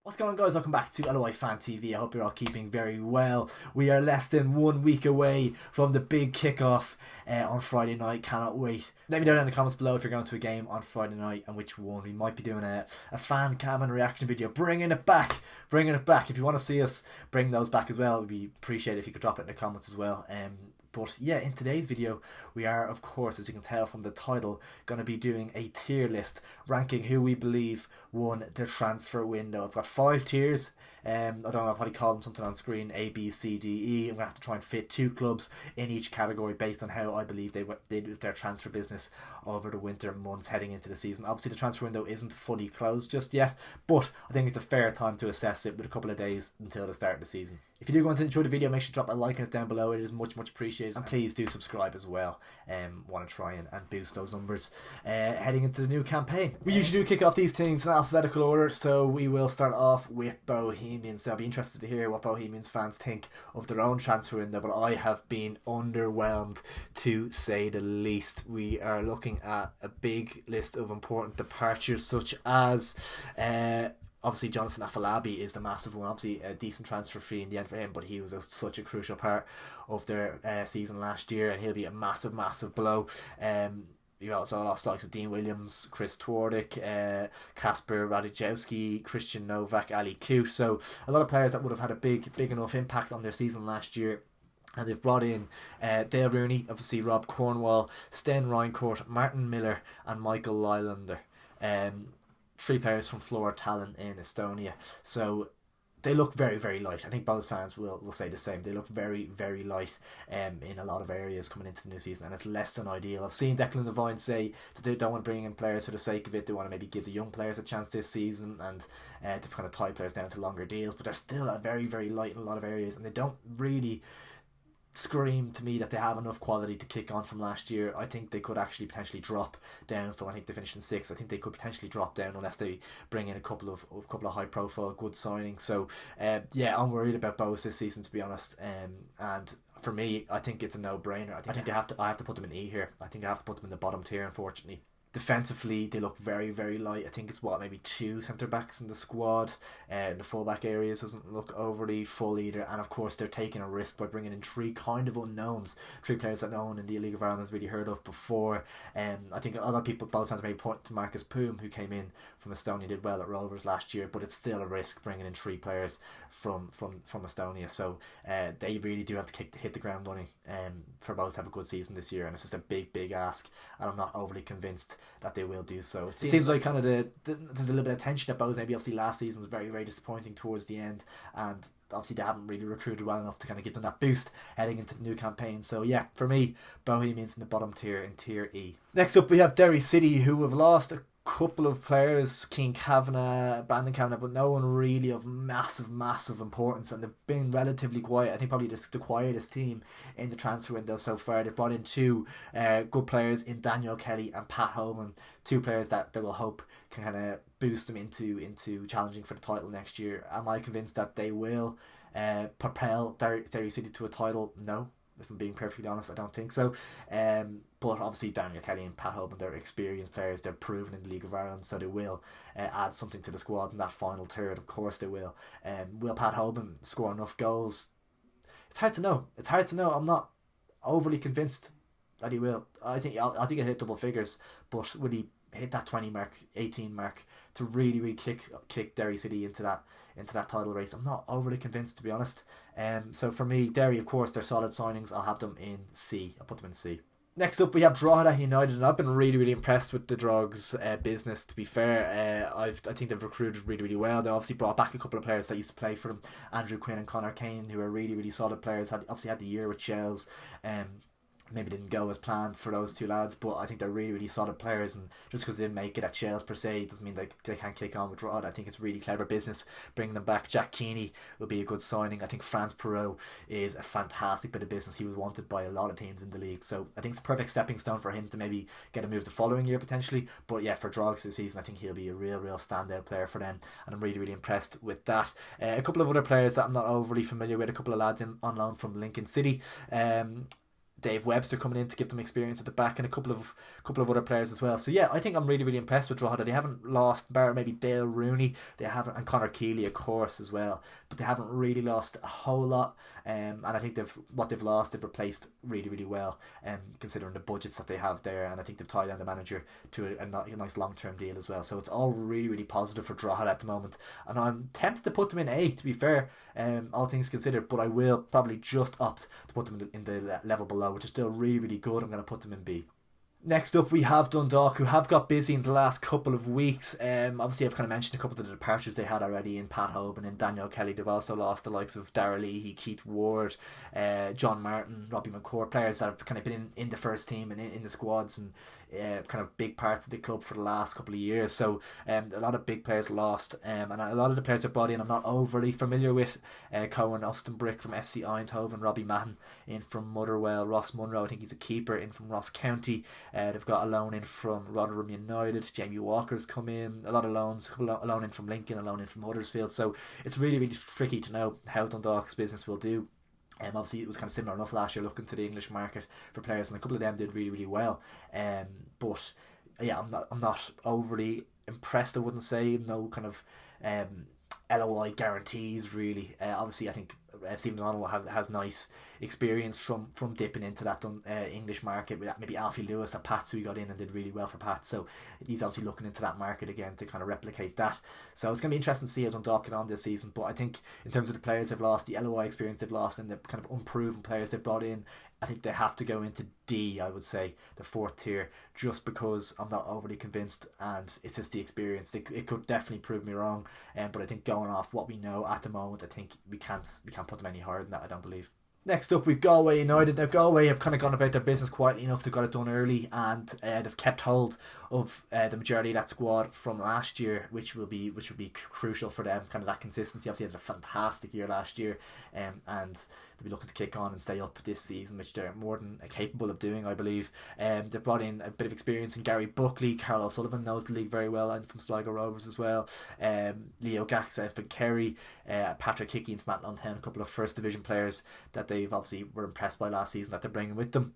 What's going on, guys? Welcome back to LOI Fan TV. I hope you're all keeping very well. We are less than 1 week away from the big kickoff on Friday night. Cannot wait. Let me know down in the comments below if you're going to a game on Friday night and which one. We might be doing a fan cam and reaction video. Bringing it back. If you want to see us bring those back as well, we'd appreciate it if you could drop it in the comments as well. But yeah, in today's video, we are, of course, as you can tell from the title, going to be doing a tier list, ranking who we believe won the transfer window. I've got 5 tiers. I don't know if I call them something on screen, A, B, C, D, E. I'm going to have to try and fit 2 clubs in each category based on how I believe they did their transfer business over the winter months heading into the season. Obviously, the transfer window isn't fully closed just yet, but I think it's a fair time to assess it with a couple of days until the start of the season. If you do go on to enjoy the video, make sure to drop a like on it down below. It is much appreciated. And please do subscribe as well. Want to try and boost those numbers heading into the new campaign. We usually do kick off these things in alphabetical order, so we will start off with Bohemians. So I'll be interested to hear what Bohemians fans think of their own transfer window, but I have been underwhelmed to say the least. We are looking at a big list of important departures, such as obviously Jonathan Afolabi is the massive one. Obviously a decent transfer fee in the end for him, but he was such a crucial part of their season last year, and he'll be a massive blow. You also lost likes of Dean Williams, Chris Twardek, Kasper Radziejowski, Christian Novak, Ali Kut. So a lot of players that would have had a big enough impact on their season last year. And they've brought in Dale Rooney, obviously Rob Cornwall, Sten Reincourt, Martin Miller and Michael Lylander. 3 players from Floor Tallinn in Estonia. So they look very light. I think Bows fans will say the same. They look very light in a lot of areas coming into the new season, and it's less than ideal. I've seen Declan Devine say that they don't want to bring in players for the sake of it. They want to maybe give the young players a chance this season, and they've kind of tied players down to longer deals, but they're still very light in a lot of areas, and they don't really scream to me that they have enough quality to kick on from last year. I think they could actually potentially drop down from, I think they finished in 6th. I think they could potentially drop down unless they bring in a couple of high profile good signings. So yeah, I'm worried about Bows this season, to be honest. And for me, I think it's a no-brainer. I think I have to put them in E here. I think I have to put them in the bottom tier, unfortunately. Defensively, they look very light. I think it's maybe 2 centre backs in the squad. The fullback areas doesn't look overly full either. And of course, they're taking a risk by bringing in 3 kind of unknowns, 3 players that no one in the League of Ireland has really heard of before. I think a lot of people, both sides, maybe point to Marcus Poom, who came in from Estonia, did well at Rovers last year, but it's still a risk bringing in 3 players from Estonia. So they really do have to hit the ground running for both to have a good season this year. And it's just a big ask, and I'm not overly convinced that they will do so. It seems like kind of there's a little bit of tension at Bows. Maybe obviously last season was very disappointing towards the end, and obviously they haven't really recruited well enough to kind of give them that boost heading into the new campaign. So yeah, for me, Bohemians in the bottom tier, in tier E. Next up we have Derry City, who have lost a couple of players, Keane Kavanagh, Brandon Kavanagh, but no one really of massive importance, and they've been relatively quiet. I think probably the quietest team in the transfer window so far. They've brought in 2 good players in Daniel Kelly and Pat Holman, 2 players that they will hope can kind of boost them into challenging for the title next year. Am I convinced that they will propel Derry City to a title? No. If I'm being perfectly honest, I don't think so. But obviously Daniel Kelly and Pat Holman, they're experienced players, they're proven in the League of Ireland, so they will add something to the squad in that final third. Of course they will. Will Pat Holman score enough goals? It's hard to know. I'm not overly convinced that he will. I think he'll hit double figures, but will he hit that 20 mark, 18 mark to really kick Derry City into that title race? I'm not overly convinced, to be honest. So for me, Derry, of course, they're solid signings. I'll have them in C. I'll put them in C. Next up we have Drogheda United, and I've been really impressed with the Drogs business, to be fair. I think they've recruited really well. They obviously brought back a couple of players that used to play for them, Andrew Quinn and Connor Kane, who are really solid players. Obviously had the year with Shells. Maybe didn't go as planned for those 2 lads, but I think they're really solid players, and just because they didn't make it at Shells per se doesn't mean they can't kick on with Drogheda. I think it's really clever business bringing them back. Jack Keeney will be a good signing. I think Franz Perot is a fantastic bit of business. He was wanted by a lot of teams in the league, so I think it's a perfect stepping stone for him to maybe get a move the following year potentially. But yeah, for Drogs this season, I think he'll be a real standout player for them, and I'm really impressed with that. A couple of other players that I'm not overly familiar with, a couple of lads on loan from Lincoln City. Dave Webster coming in to give them experience at the back, and a couple of other players as well. So yeah, I think I'm really impressed with Drogheda. They haven't lost, bar maybe Dale Rooney, they haven't, and Conor Keeley of course as well, but they haven't really lost a whole lot. And I think what they've lost they've replaced really well, considering the budgets that they have there, and I think they've tied down the manager to a nice long-term deal as well. So it's all really positive for Drogheda at the moment, and I'm tempted to put them in 8th, to be fair, all things considered, but I will probably just opt to put them in the level below, which is still really good. I'm going to put them in B. Next up, we have Dundalk, who have got busy in the last couple of weeks. Obviously, I've kind of mentioned a couple of the departures they had already in Pat Hoban and Daniel Kelly. They've also lost the likes of Darragh Leahy, Keith Ward, John Martin, Robbie McCord, players that have kind of been in the first team and in the squads and kind of big parts of the club for the last couple of years. So a lot of big players lost, and a lot of the players they brought in I'm not overly familiar with. Cohen Ostenbrick from FC Eindhoven, Robbie Mahon in from Motherwell, Ross Munro, I think he's a keeper, in from Ross County. They've got a loan in from Rotherham United. Jamie Walker's come in. A lot of loans, a loan in from Lincoln, a loan in from Huddersfield. So it's really tricky to know how Dundalk's business will do. Obviously, it was kind of similar enough last year, looking to the English market for players, and a couple of them did really well. But yeah, I'm not overly impressed, I wouldn't say. No kind of LOI guarantees really. Obviously, I think Stephen O'Donnell has nice experience from dipping into that English market with maybe Alfie Lewis at Pats, who he got in and did really well for Pats. So he's obviously looking into that market again to kind of replicate that. So it's going to be interesting to see how Dundalk get on this season. But I think in terms of the players they've lost, the LOI experience they've lost, and the kind of unproven players they've brought in, I think they have to go into D, I would say, the 4th tier, just because I'm not overly convinced, and it's just the experience. It could definitely prove me wrong, but I think going off what we know at the moment, I think we can't put them any higher than that, I don't believe. Next up, we've Galway United. Now, Galway have kind of gone about their business quietly enough. They've got it done early, and they've kept hold of the majority of that squad from last year, which will be crucial for them. Kind of that consistency. Obviously, they had a fantastic year last year, and they'll be looking to kick on and stay up this season, which they're more than capable of doing, I believe. They've brought in a bit of experience in Gary Buckley. Carl O'Sullivan knows the league very well, and from Sligo Rovers as well. Leo Gax from Kerry, Patrick Hickey from Athlone Town, a couple of first division players that they've obviously were impressed by last season that they're bringing with them.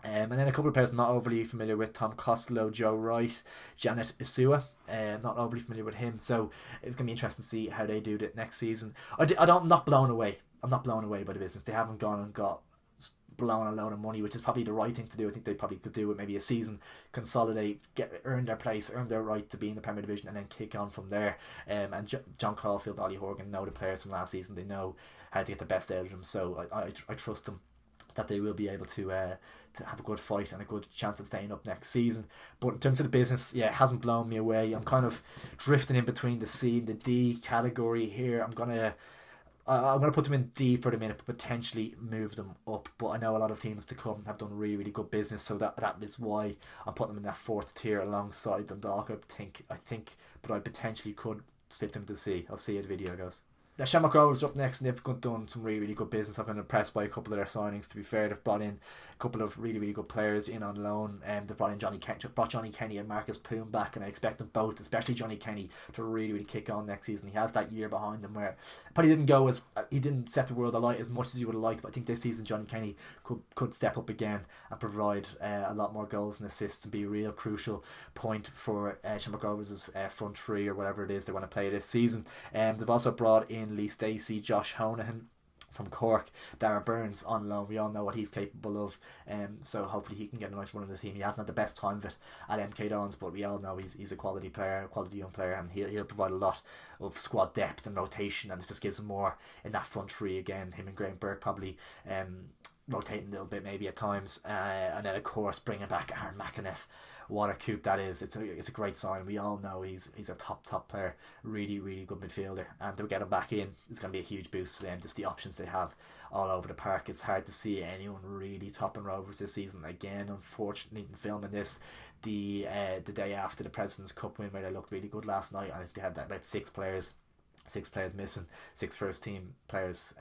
And then a couple of players I'm not overly familiar with: Tom Costello, Joe Wright, Janet Isua. Not overly familiar with him, so it's gonna be interesting to see how they do it next season. I'm not blown away. I'm not blown away by the business. They haven't gone and got blown a load of money, which is probably the right thing to do. I think they probably could do with maybe a season, consolidate, earn their place, earn their right to be in the Premier Division, and then kick on from there. And John Caulfield, Ollie Horgan know the players from last season. They know how to get the best out of them. So I trust them that they will be able to have a good fight and a good chance at staying up next season. But in terms of the business, yeah, it hasn't blown me away. I'm kind of drifting in between the C and the D category here. I'm gonna put them in D for the minute, but potentially move them up. But I know a lot of teams to come have done really good business, so that is why I'm putting them in that 4th tier alongside Dundalk. I think, but I potentially could slip them to C. I'll see how the video goes. The Shamrock Rovers up next, and they've done some really good business. I've been impressed by a couple of their signings, to be fair. They've brought in a couple of really good players in on loan, and they've brought in Johnny Kenny and Marcus Poon back, and I expect them both, especially Johnny Kenny, to really kick on next season. He has that year behind him where probably he didn't set the world alight as much as he would have liked, but I think this season Johnny Kenny could step up again and provide a lot more goals and assists and be a real crucial point for Shamrock Rovers' front three or whatever it is they want to play this season. They've also brought in Lee Stacey, Josh Honahan from Cork, Dara Burns on loan. We all know what he's capable of, so hopefully he can get a nice run in the team. He hasn't had the best time of it at MK Dons, but we all know he's a quality player, a quality young player, and he'll provide a lot of squad depth and rotation, and it just gives him more in that front three again. Him and Graham Burke probably rotating a little bit maybe at times, and then of course bringing back Aaron McAneff. What a coup that is. It's a great sign. We all know he's a top player, really good midfielder, and to get him back in, it's going to be a huge boost to them. Just the options they have all over the park. It's hard to see anyone really topping Rovers this season. Again, unfortunately, in filming this the day after the President's Cup win, where they looked really good last night, I think they had about 6 players 6 players missing, 6 first team players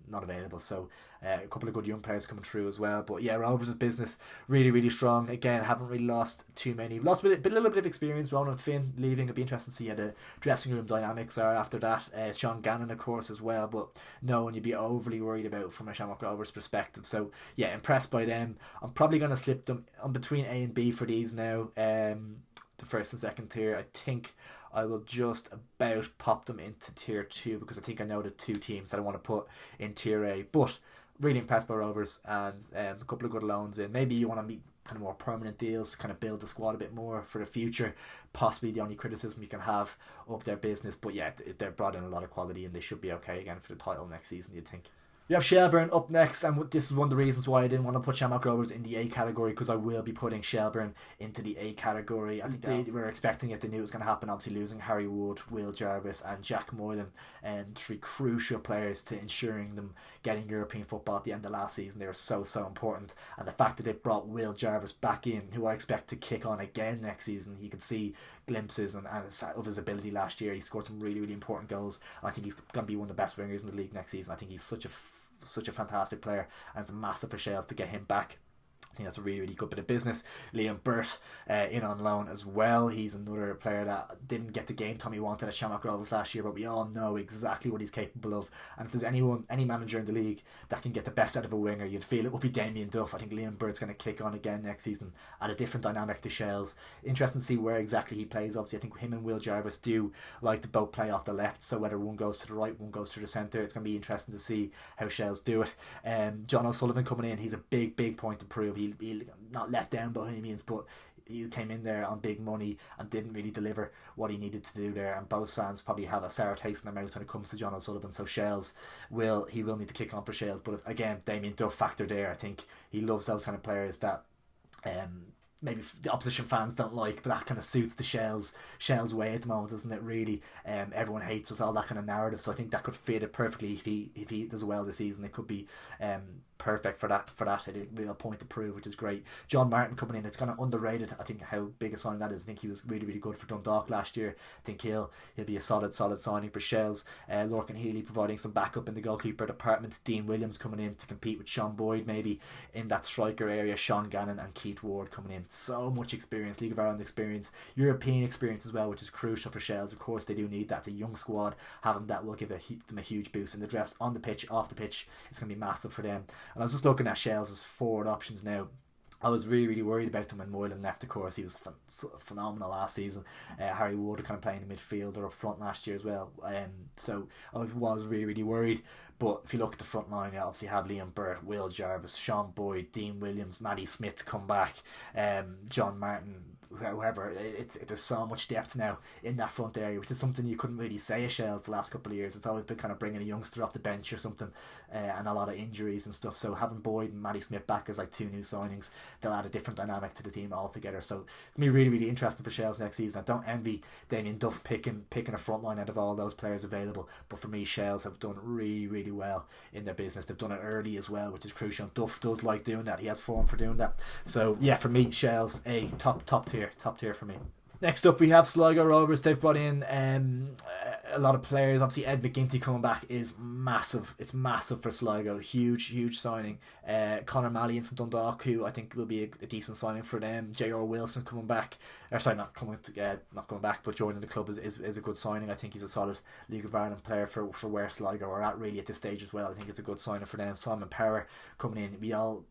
not available. So a couple of good young players coming through as well. But yeah, Rovers' business really, really strong. Again, haven't really lost too many. Lost a little bit of experience. Ronan Finn leaving. It'd be interesting to see how the dressing room dynamics are after that. Sean Gannon, of course, as well. But no one you'd be overly worried about from a Shamrock Rovers perspective. So yeah, impressed by them. I'm probably going to slip them on between A and B for these now. The first and second tier. I think I will just about pop them into tier 2 because I think I know the 2 teams that I want to put in tier A. But really impressed by Rovers, and a couple of good loans in. Maybe you want to meet kind of more permanent deals, kind of build the squad a bit more for the future. Possibly the only criticism you can have of their business. But yeah, they're brought in a lot of quality and they should be okay again for the title next season, you'd think. We have Shelbourne up next, and this is one of the reasons why I didn't want to put Shamrock Rovers in the A category, because I will be putting Shelbourne into the A category. I think they were expecting it. They knew it was going to happen. Obviously losing Harry Wood, Will Jarvis and Jack Moylan, and 3 crucial players to ensuring them getting European football at the end of last season. They were so important, and the fact that they brought Will Jarvis back in, who I expect to kick on again next season. You can see glimpses and of his ability last year. He scored some really, really important goals. I think he's going to be one of the best wingers in the league next season. I think he's such a fantastic player, and it's massive for Shels to get him back. I think that's a really, really good bit of business. Liam Burt in on loan as well. He's another player that didn't get the game time he wanted at Shamrock Rovers last year, but we all know exactly what he's capable of. And if there's any manager in the league that can get the best out of a winger, you'd feel it would be Damien Duff. I think Liam Burt's going to kick on again next season at a different dynamic to Shels. Interesting to see where exactly he plays. Obviously, I think him and Will Jarvis do like to both play off the left, so whether one goes to the right, one goes to the centre, it's going to be interesting to see how Shels do it. John O'Sullivan coming in, he's a big point to prove. He'll not let down Bohemians, but he came in there on big money and didn't really deliver what he needed to do there, and both fans probably have a sour taste in their mouth when it comes to John O'Sullivan. So Shels will need to kick on for Shels, but again, Damien Duff factor there. I think he loves those kind of players that maybe the opposition fans don't like, but that kind of suits the Shels way at the moment, doesn't it? Really, everyone hates us, all that kind of narrative. So I think that could fit it perfectly if he does well this season. It could be perfect for that. A real point to prove, which is great. John Martin coming in, it's kind of underrated. I think how big a signing that is. I think he was really, really good for Dundalk last year. I think he'll be a solid signing for Shels. Lorcan Healy providing some backup in the goalkeeper department. Dean Williams coming in to compete with Sean Boyd maybe in that striker area. Sean Gannon and Keith Ward coming in. So much experience, League of Ireland experience, European experience as well, which is crucial for Shels. Of course, they do need that. It's a young squad. Having that will give them a huge boost in the dress, on the pitch, off the pitch. It's going to be massive for them. And I was just looking at Shels' forward options now. I was really, really worried about him when Moylan left. Of course, he was phenomenal last season. Harry Wood kind of playing in midfield or up front last year as well. So I was really, really worried. But if you look at the front line, you obviously have Liam Burt, Will Jarvis, Sean Boyd, Dean Williams, Matty Smith to come back, John Martin, whoever. There's so much depth now in that front area, which is something you couldn't really say at Shels the last couple of years. It's always been kind of bringing a youngster off the bench or something, and a lot of injuries and stuff. So having Boyd and Matty Smith back as like 2 new signings, they'll add a different dynamic to the team altogether. So it's going to be really, really interesting for Shels next season. I don't envy Damien Duff picking a front line out of all those players available, but for me, Shels have done really, really well in their business. They've done it early as well, which is crucial. Duff does like doing that. He has form for doing that. So yeah, for me, Shels a top tier for me. Next up, we have Sligo Rovers. They've brought in a lot of players. Obviously, Ed McGinty coming back is massive. It's massive for Sligo. Huge signing. Conor Malley in from Dundalk, who I think will be a decent signing for them. J.R. Wilson coming back. Not coming back, but joining the club is a good signing. I think he's a solid League of Ireland player for where Sligo are at really at this stage as well. I think it's a good signing for them. Simon Power coming in. We don't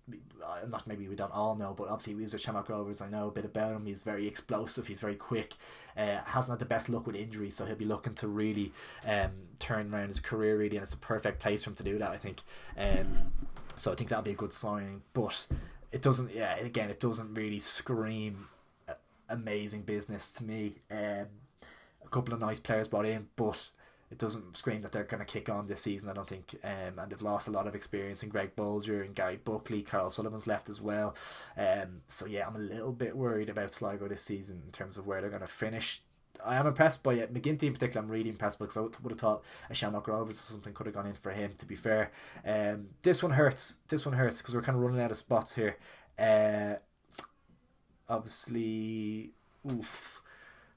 all know, but obviously he was at Shamrock Rovers. I know a bit about him. He's very explosive. He's very quick. Hasn't had the best luck with injuries, so he'll be looking to really turn around his career really, and it's a perfect place for him to do that, I think. So I think that'll be a good signing, but it doesn't really scream amazing business to me. A couple of nice players brought in, but it doesn't scream that they're going to kick on this season, I don't think. And they've lost a lot of experience in Greg Bolger and Gary Buckley. Carl Sullivan's left as well. So yeah, I'm a little bit worried about Sligo this season in terms of where they're going to finish. I am impressed by it. McGinty in particular, I'm really impressed by, because I would have thought a Shamrock Rovers or something could have gone in for him, to be fair. This one hurts because we're kind of running out of spots here. Obviously,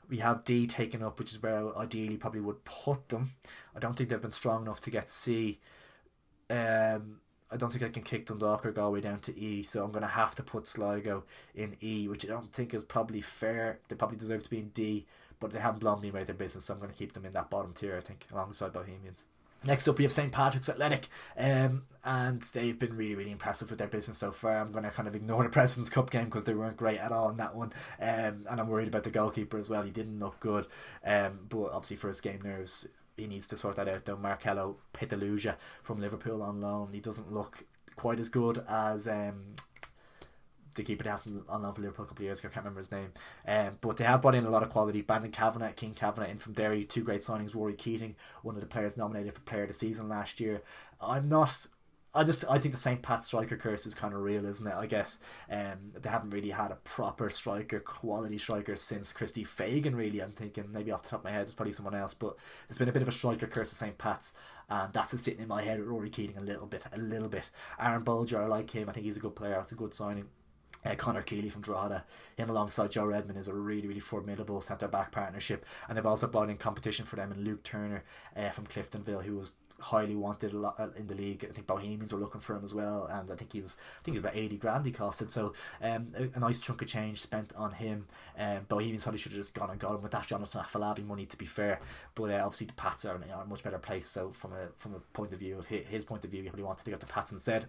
We have D taken up, which is where I ideally probably would put them. I don't think they've been strong enough to get C. I don't think I can kick Dundalk or Galway down to E, so I'm going to have to put Sligo in E, which I don't think is probably fair. They probably deserve to be in D, but they haven't blown me about their business, so I'm going to keep them in that bottom tier, I think, alongside Bohemians. Next up, we have St. Patrick's Athletic, and they've been really, really impressive with their business so far. I'm going to kind of ignore the President's Cup game because they weren't great at all in that one, and I'm worried about the goalkeeper as well. He didn't look good, but obviously for his game nerves, he needs to sort that out though. Marcello Pitaluja from Liverpool on loan. He doesn't look quite as good as the keeper they have on loan for Liverpool a couple of years ago. I can't remember his name. But they have brought in a lot of quality. Brandon Kavanagh, King Kavanagh in from Derry, 2 great signings. Rory Keating, one of the players nominated for Player of the Season last year. I think the St. Pat striker curse is kind of real, isn't it? I guess they haven't really had a proper quality striker since Christy Fagan, really. I'm thinking maybe off the top of my head, it's probably someone else, but there's been a bit of a striker curse at St. Pat's, and that's just sitting in my head with Rory Keating a little bit. Aaron Bolger, I like him. I think he's a good player. That's a good signing. Connor Keeley from Drogheda, him alongside Joe Redmond is a really, really formidable centre-back partnership, and they've also brought in competition for them in Luke Turner from Cliftonville, who was highly wanted a lot in the league. I think Bohemians were looking for him as well, and I think he was about 80 grand he costed, so a nice chunk of change spent on him. Bohemians probably should have just gone and got him with that Jonathan Afolabi money, to be fair, but obviously the Pats are in a much better place, so from a point of view of his point of view, he probably wanted to go to Pats instead.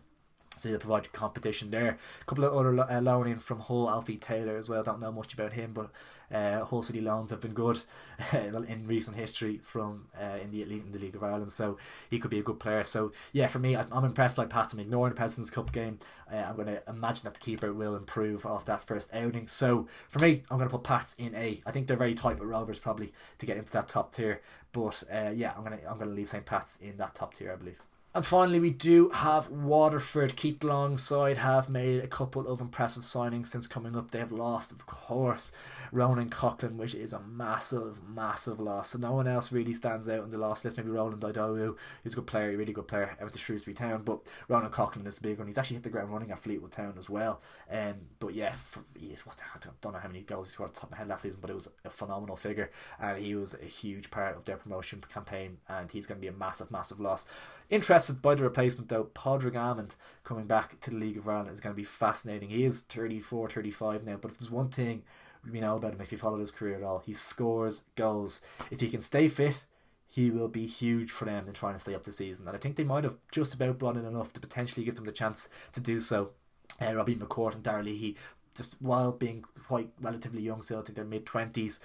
So they provide competition there. A couple of other loan in from Hull, Alfie Taylor as well. Don't know much about him, but Hull City loans have been good in recent history from in the League of Ireland. So he could be a good player. So yeah, for me, I'm impressed by Pat. I'm ignoring the President's Cup game. I'm going to imagine that the keeper will improve off that first outing. So for me, I'm going to put Pats in A. I think they're very tight with Rovers probably to get into that top tier. But yeah, I'm going to leave St. Pat's in that top tier, I believe. And finally, we do have Waterford. Keith Long's side have made a couple of impressive signings since coming up. They have lost, of course, Ronan Coughlin, which is a massive, massive loss. So no one else really stands out in the loss list. Maybe Roland Didowu, who's a good player, a really good player, out to Shrewsbury Town. But Ronan Coughlin is the big one. He's actually hit the ground running at Fleetwood Town as well. But yeah, I don't know how many goals he scored off the top of my head last season, but it was a phenomenal figure. And he was a huge part of their promotion campaign. And he's going to be a massive, massive loss. Interested by the replacement though. Padraig Amond coming back to the League of Ireland is going to be fascinating. He is 34, 35 now, but if there's one thing we know about him, if you followed his career at all, he scores goals. If he can stay fit, he will be huge for them in trying to stay up the season, and I think they might have just about brought in enough to potentially give them the chance to do so. Robbie McCourt and Darragh Leahy, just while being quite relatively young still, I think they're mid-20s,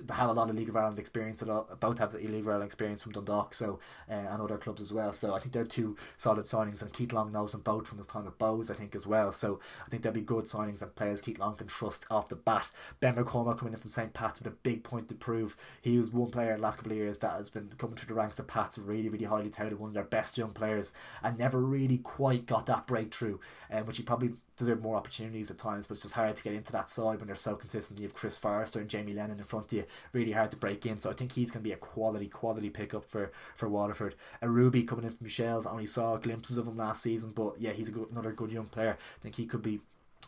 have a lot of League of Ireland experience. Both have the League of Ireland experience from Dundalk, so and other clubs as well. So I think they're 2 solid signings, and Keith Long knows them both from his time at Bows, I think, as well. So I think they'll be good signings and players Keith Long can trust off the bat. Ben McCormack coming in from St. Pat's with a big point to prove. He was one player in the last couple of years that has been coming through the ranks of Pat's, really, really highly touted, one of their best young players, and never really quite got that breakthrough, which he probably deserve more opportunities at times, but it's just hard to get into that side when they're so consistent. You have Chris Forrester and Jamie Lennon in front of you, really hard to break in. So I think he's going to be a quality pickup for Waterford. A Ruby coming in from Michelle's, I only saw glimpses of him last season, but yeah, he's another good young player. I think he could be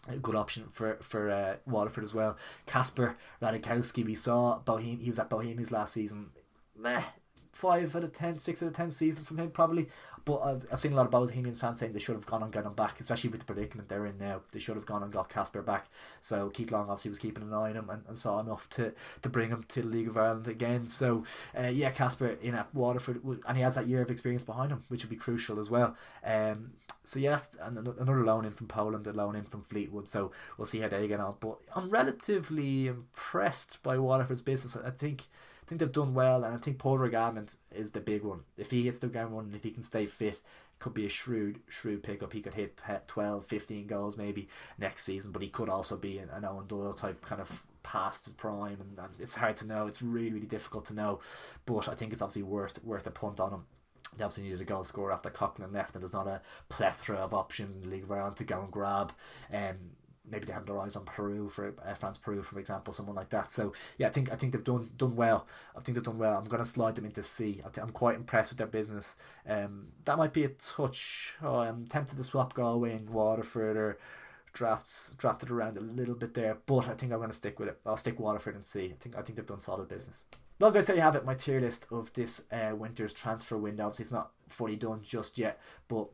a good option for Waterford as well. Kasper Radikowski, we saw he was at Bohemians last season. 5 out of 10, 6 out of 10 season from him probably, but I've seen a lot of Bohemians fans saying they should have gone and got him back, especially with the predicament they're in now. They should have gone and got Kasper back. So Keith Long obviously was keeping an eye on him and saw enough to bring him to the League of Ireland again. So yeah, Kasper in at Waterford, and he has that year of experience behind him, which will be crucial as well. So yes, and another loan in from Poland, a loan in from Fleetwood, so we'll see how they get on. But I'm relatively impressed by Waterford's business. I think they've done well, and I think Padraig Amond is the big one. If he hits the ground running, if he can stay fit, it could be a shrewd pickup. He could hit 12, 15 goals maybe next season, but he could also be an Owen Doyle type, kind of past his prime, and it's hard to know. It's really, really difficult to know, but I think it's obviously worth a punt on him. They obviously needed a goal scorer after Coughlin left, and there's not a plethora of options in the League of Ireland to go and grab. Maybe they have their eyes on Peru, for France Peru, for example, someone like that. So yeah, I think they've done well. I think they've done well. I'm going to slide them into C. I'm quite impressed with their business. That might be a touch. I'm tempted to swap Galway and Waterford, or drafted around a little bit there, but I think I'm going to stick with it. I'll stick Waterford and see. I think they've done solid business. Well, guys, there you have it. My tier list of this winter's transfer window. Obviously, it's not fully done just yet, but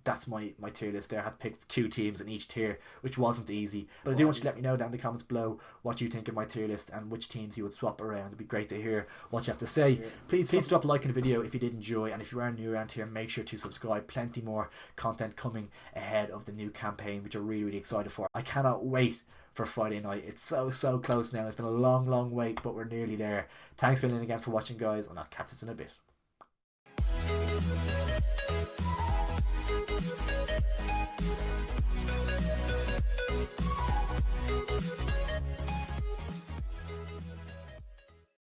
that's my tier list there. I had to pick 2 teams in each tier, which wasn't easy. But I do want you to let me know down in the comments below what you think of my tier list and which teams you would swap around. It'd be great to hear what you have to say. Please drop a like in the video if you did enjoy, and if you are new around here, make sure to subscribe. Plenty more content coming ahead of the new campaign, which I'm really excited for. I cannot wait for Friday night. It's so close now. It's been a long wait, but we're nearly there. Thanks a million again for watching, guys, and I'll catch us in a bit.